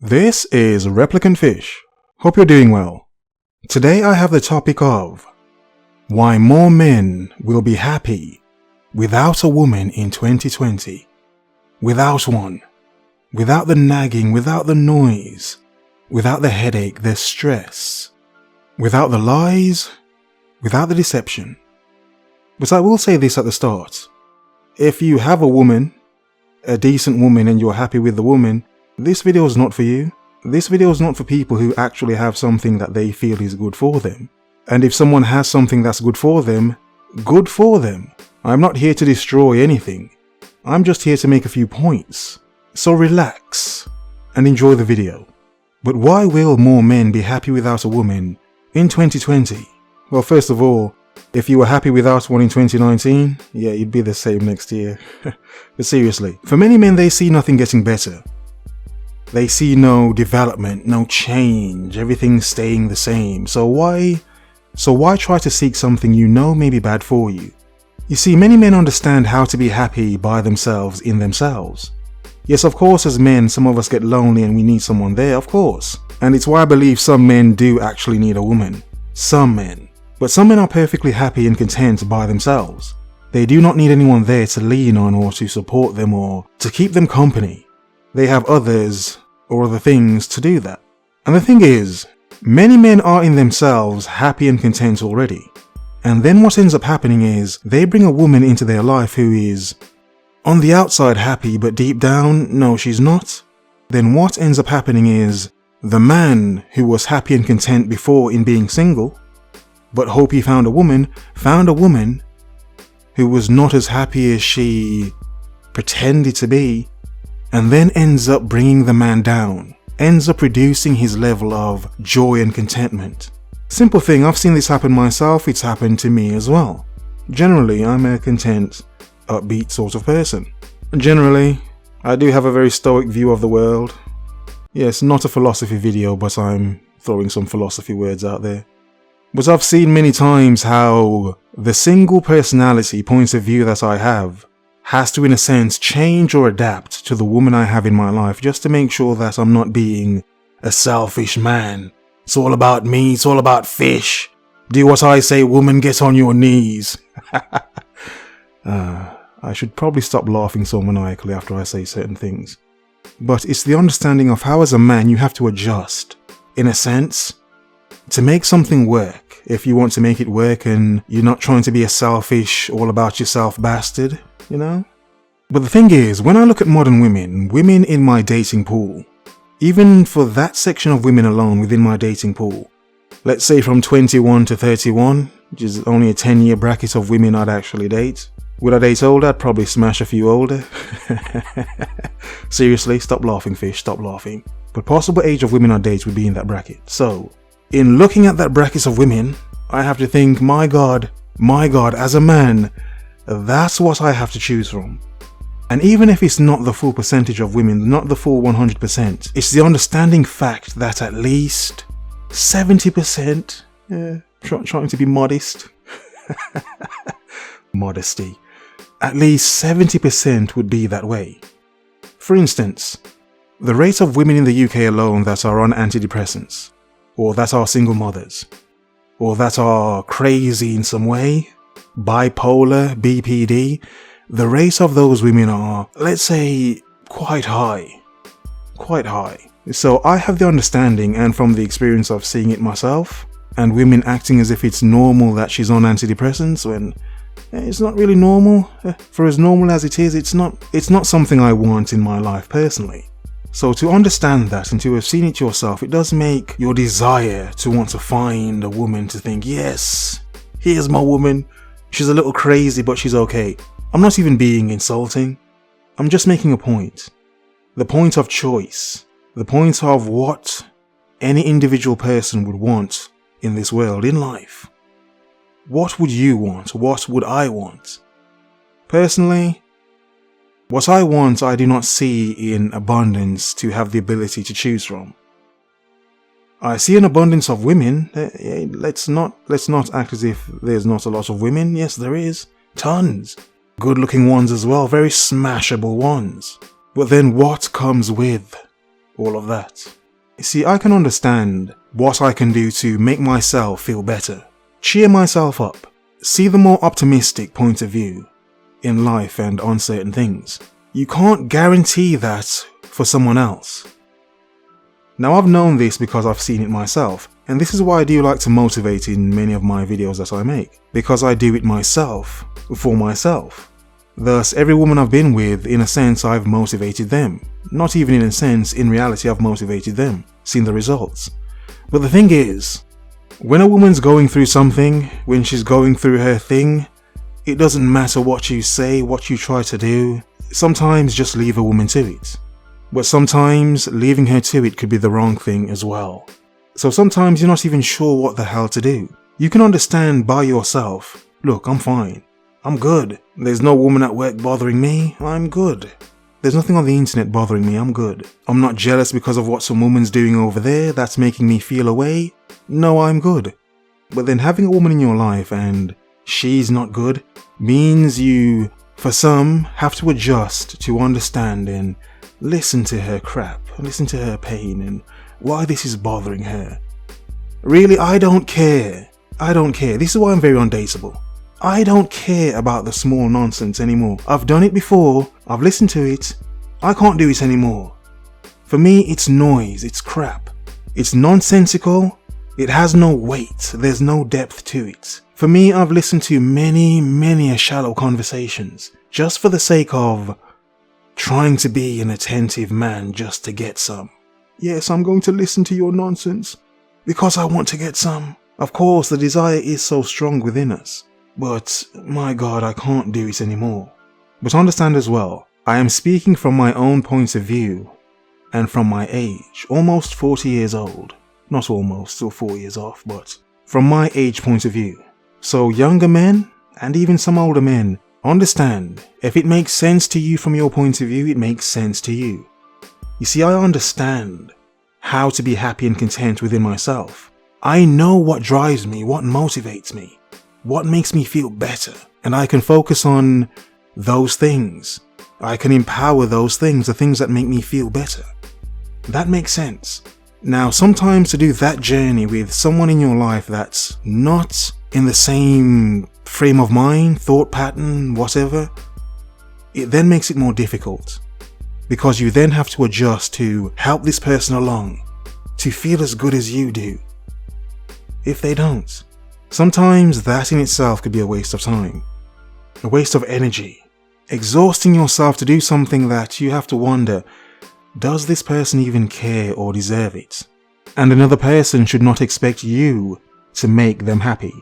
This is ReplicantPhish. Hope you're doing well. Today I have the topic of why more men will be happy without a woman in 2020. Without one. Without the nagging, without the noise, without the headache, the stress, without the lies, without the deception. But I will say this at the start. If you have a woman, a decent woman, and you're happy with the woman, this video is not for you. This video is not for people who actually have something that they feel is good for them. And if someone has something that's good for them, good for them. I'm not here to destroy anything. I'm just here to make a few points. So relax and enjoy the video. But why will more men be happy without a woman in 2020? Well, first of all, if you were happy without one in 2019, yeah, you'd be the same next year. But seriously, for many men, they see nothing getting better. They see no development, no change, everything staying the same. So why try to seek something you know may be bad for you? You see, many men understand how to be happy by themselves in themselves. Yes, of course, as men, some of us get lonely and we need someone there, of course. And it's why I believe some men do actually need a woman. Some men. But some men are perfectly happy and content by themselves. They do not need anyone there to lean on or to support them or to keep them company. They have others or other things to do that. And the thing is, many men are in themselves happy and content already. And then what ends up happening is they bring a woman into their life who is on the outside happy, but deep down, no, she's not. Then what ends up happening is the man who was happy and content before in being single, but hope he found a woman who was not as happy as she pretended to be, and then ends up bringing the man down, ends up reducing his level of joy and contentment. Simple thing, I've seen this happen myself, it's happened to me as well. Generally, I'm a content, upbeat sort of person. Generally, I do have a very stoic view of the world. Yes, not a philosophy video, but I'm throwing some philosophy words out there. But I've seen many times how the single personality point of view that I have has to, in a sense, change or adapt to the woman I have in my life just to make sure that I'm not being a selfish man. It's all about me, it's all about fish. Do what I say, woman, get on your knees. I should probably stop laughing so maniacally after I say certain things. But it's the understanding of how as a man you have to adjust, in a sense, to make something work. If you want to make it work and you're not trying to be a selfish, all about yourself bastard, you know? But the thing is, when I look at modern women in my dating pool, even for that section of women alone within my dating pool, let's say from 21 to 31, which is only a 10-year bracket of women I'd actually date. Would I date older? I'd probably smash a few older. Seriously, stop laughing, fish, stop laughing. But possible age of women I'd date would be in that bracket. So, in looking at that bracket of women, I have to think, my God, as a man, that's what I have to choose from. And even if it's not the full percentage of women, not the full 100%, it's the understanding fact that at least 70%, trying to be modest, modesty, at least 70% would be that way. For instance, the rate of women in the UK alone that are on antidepressants, or that are single mothers, or that are crazy in some way, bipolar, BPD, the rate of those women are, let's say, quite high. Quite high. So I have the understanding, and from the experience of seeing it myself, and women acting as if it's normal that she's on antidepressants when it's not really normal. For as normal as it is, it's not something I want in my life personally. So to understand that and to have seen it yourself, it does make your desire to want to find a woman to think, yes, here's my woman. She's a little crazy, but she's okay. I'm not even being insulting. I'm just making a point. The point of choice. The point of what any individual person would want in this world, in life. What would you want? What would I want? Personally, what I want, I do not see in abundance to have the ability to choose from. I see an abundance of women. Let's not act as if there's not a lot of women. Yes, there is. Tons. Good looking ones as well. Very smashable ones. But then what comes with all of that. You see, I can understand what I can do to make myself feel better, cheer myself up, see the more optimistic point of view in life and on certain things. You can't guarantee that for someone else. Now, I've known this because I've seen it myself, and this is why I do like to motivate in many of my videos that I make, because I do it myself, for myself. Thus, every woman I've been with, in a sense, I've motivated them. Not even in a sense, in reality, I've motivated them, seen the results. But the thing is, when a woman's going through something, when she's going through her thing, it doesn't matter what you say, what you try to do. Sometimes just leave a woman to it. But sometimes leaving her to it could be the wrong thing as well. So sometimes you're not even sure what the hell to do. You can understand by yourself, look, I'm fine. I'm good. There's no woman at work bothering me. I'm good. There's nothing on the internet bothering me. I'm good. I'm not jealous because of what some woman's doing over there that's making me feel away. No, I'm good. But then having a woman in your life and she's not good means you, for some, have to adjust to understand and listen to her crap, listen to her pain and why this is bothering her. Really, I don't care. I don't care. This is why I'm very undateable. I don't care about the small nonsense anymore. I've done it before. I've listened to it. I can't do it anymore. For me, it's noise. It's crap. It's nonsensical. It has no weight. There's no depth to it. For me, I've listened to many shallow conversations just for the sake of trying to be an attentive man just to get some. Yes, I'm going to listen to your nonsense because I want to get some. Of course, the desire is so strong within us, but my God, I can't do it anymore. But understand as well, I am speaking from my own point of view and from my age, almost 40 years old. Not almost, still 4 years off, but from my age point of view. So younger men and even some older men, understand, if it makes sense to you from your point of view, it makes sense to you. You see, I understand how to be happy and content within myself. I know what drives me, what motivates me, what makes me feel better, and I can focus on those things. I can empower those things, the things that make me feel better. That makes sense. Now, sometimes to do that journey with someone in your life that's not in the same frame of mind, thought pattern, whatever, it then makes it more difficult because you then have to adjust to help this person along, to feel as good as you do. If they don't, sometimes that in itself could be a waste of time, a waste of energy, exhausting yourself to do something that you have to wonder, does this person even care or deserve it? And another person should not expect you to make them happy.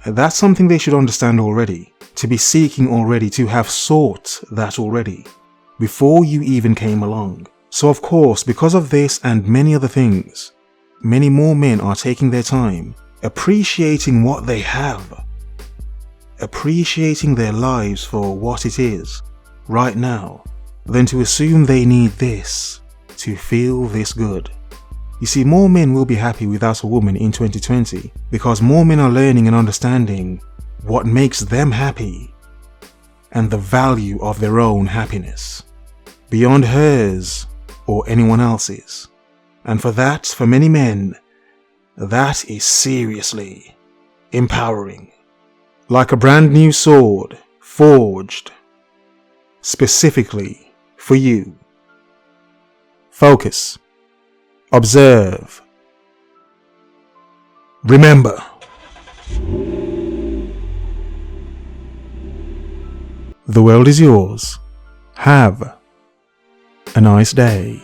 That's something they should understand already, to be seeking already, to have sought that already, before you even came along. So of course, because of this and many other things, many more men are taking their time, appreciating what they have, appreciating their lives for what it is, right now, than to assume they need this to feel this good. You see, more men will be happy without a woman in 2020 because more men are learning and understanding what makes them happy and the value of their own happiness beyond hers or anyone else's. And for that, for many men, that is seriously empowering. Like a brand new sword forged specifically for you. Focus. Observe. Remember. The world is yours. Have a nice day.